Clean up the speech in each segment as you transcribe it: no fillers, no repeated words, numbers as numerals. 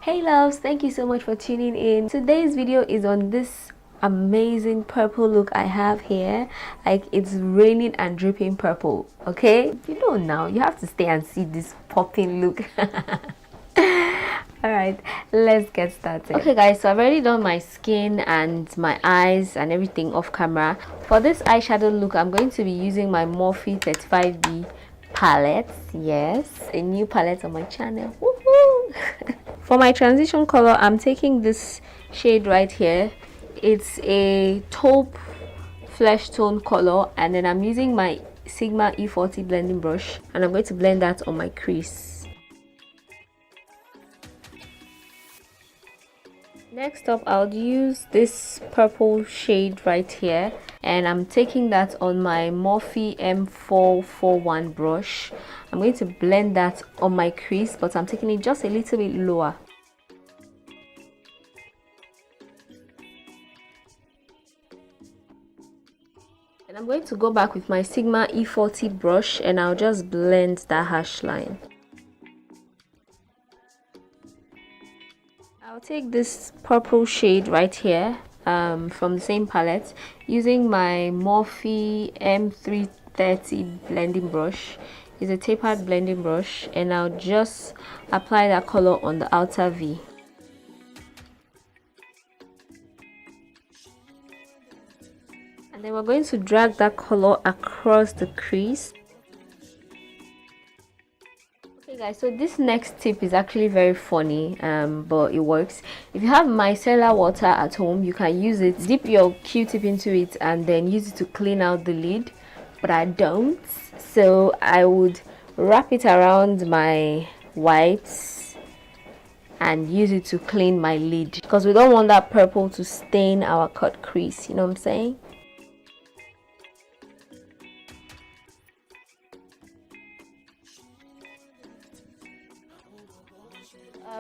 Hey loves, thank you so much for tuning in. Today's video is on this amazing purple look I have here. Like, it's raining and dripping purple. Okay, if you don't know, you have to stay and see this popping look. All right, let's get started. Okay guys, so I've already done my skin and my eyes and everything off camera. For this eyeshadow look, I'm going to be using my Morphe 35B palette. Yes, a new palette on my channel. Woohoo! For my transition color, I'm taking this shade right here. It's a taupe flesh tone color, and then I'm using my Sigma E40 blending brush, and I'm going to blend that on my crease. Next up, I'll use this purple shade right here, and I'm taking that on my Morphe M441 brush. I'm going to blend that on my crease, but I'm taking it just a little bit lower. And I'm going to go back with my Sigma E40 brush, and I'll just blend that hash line. I'll take this purple shade right here from the same palette, using my Morphe M330 blending brush. It's a tapered blending brush, and I'll just apply that color on the outer V. And then we're going to drag that color across the crease. Okay guys, so this next tip is actually very funny, but it works. If you have micellar water at home, you can use it, dip your Q-tip into it, and then use it to clean out the lid. But I don't, so I would wrap it around my whites and use it to clean my lid, because we don't want that purple to stain our cut crease, you know what I'm saying?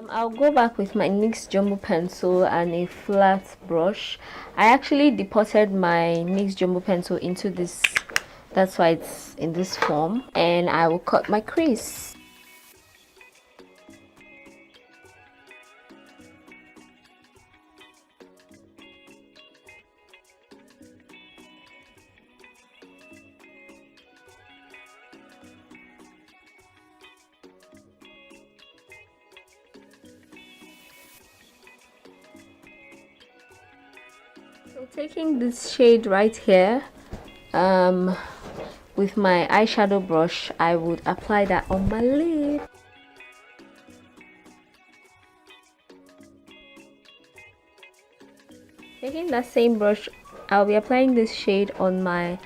I'll go back with my NYX Jumbo pencil and a flat brush. I actually deposited my NYX Jumbo pencil into this, that's why it's in this form, and I will cut my crease. So taking this shade right here, with my eyeshadow brush, I would apply that on my lid. Taking that same brush, I'll be applying this shade on my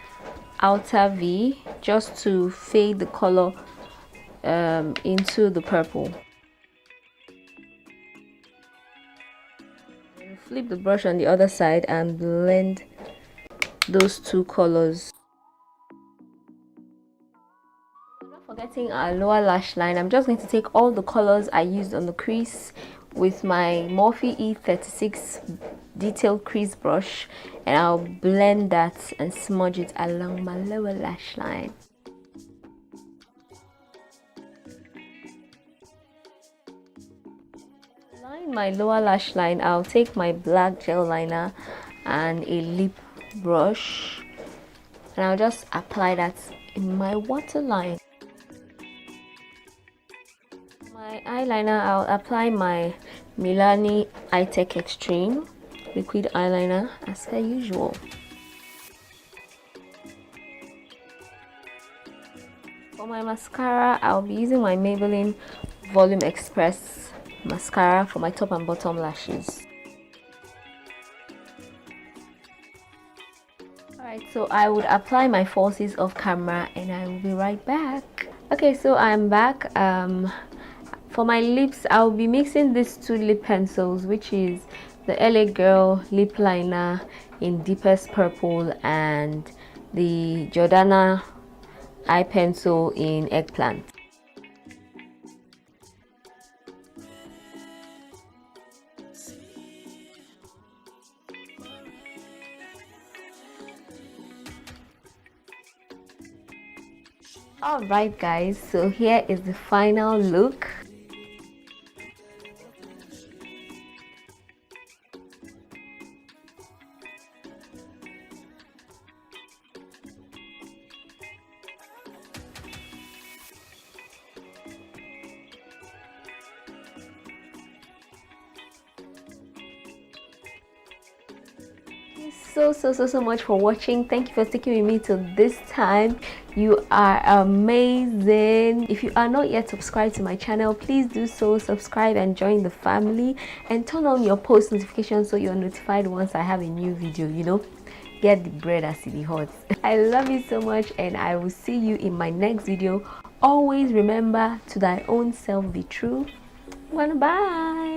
outer V, just to fade the color into the purple. Flip the brush on the other side and blend those two colors. Not forgetting our lower lash line, I'm just going to take all the colors I used on the crease with my Morphe E36 detailed crease brush, and I'll blend that and smudge it along my lower lash line. My lower lash line, I'll take my black gel liner and a lip brush, and I'll just apply that in my waterline. My eyeliner, I'll apply my Milani Eye-Tech Extreme liquid eyeliner as per usual. For my mascara, I'll be using my Maybelline Volume Express mascara for my top and bottom lashes. Alright, so I would apply my falsies off camera, and I will be right back. Okay, so I'm back. For my lips, I'll be mixing these two lip pencils, which is the LA Girl lip liner in deepest purple and the Jordana eye pencil in Eggplant. Alright guys, so here is the final look. So much for watching. Thank you for sticking with me till this time. You are amazing. If you are not yet subscribed to my channel, please do so. Subscribe and join the family, and turn on your post notifications so you're notified once I have a new video. You know, get the bread as it is hot. I love you so much, and I will see you in my next video. Always remember, to thy own self be true. Bye.